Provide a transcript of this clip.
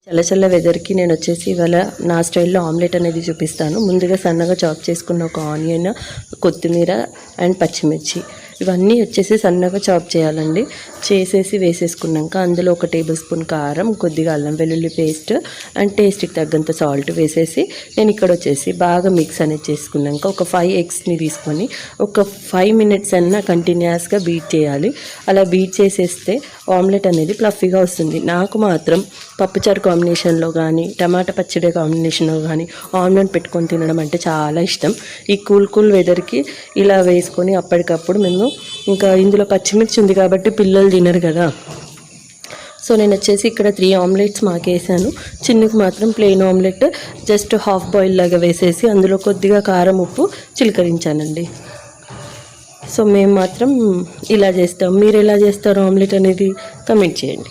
చల్ల చల్ల వెదర్కి నేను వచ్చేసి ఇవాళ నా స్టైల్లో ఆమ్లెట్ అనేది చూపిస్తాను. ముందుగా సన్నగా చాప్ చేసుకున్న ఒక ఆనియన్, కొత్తిమీర అండ్ పచ్చిమిర్చి ఇవన్నీ వచ్చేసి సన్నగా చాప్ చేయాలండి. చేసేసి వేసేసుకున్నాక అందులో 1 టేబుల్ స్పూన్ కారం, కొద్దిగా అల్లం వెల్లుల్లి పేస్ట్ అండ్ టేస్ట్కి తగ్గంత సాల్ట్ వేసేసి నేను ఇక్కడ వచ్చేసి బాగా మిక్స్ అనేది చేసుకున్నాక ఒక 5 ఎగ్స్ని తీసుకొని ఒక 5 మినిట్స్ అన్నా కంటిన్యూస్గా బీట్ చేయాలి. అలా బీట్ చేసేస్తే ఆమ్లెట్ అనేది ఫ్లఫీగా వస్తుంది. నాకు మాత్రం పప్పుచారు కాంబినేషన్లో కానీ టమాటా పచ్చడి కాంబినేషన్లో కానీ ఆమ్లెట్ పెట్టుకొని తినడం అంటే చాలా ఇష్టం. ఈ కూల్ వెదర్కి ఇలా వేసుకొని అప్పటికప్పుడు మేము ఇంకా ఇందులో పచ్చిమిర్చి ఉంది కాబట్టి పిల్లలు తినరు కదా. సో నేను వచ్చేసి ఇక్కడ 3 ఆమ్లెట్స్ మాకేసాను. చిన్నకి మాత్రం plain omelette just half boil లాగా వేసేసి అందులో కొద్దిగా కారం, ఉప్పు చిలకరించానండి. సో మేము మాత్రం ఇలా చేస్తాం. మీరు ఎలా చేస్తారో ఆమ్లెట్ అనేది కమెంట్ చేయండి.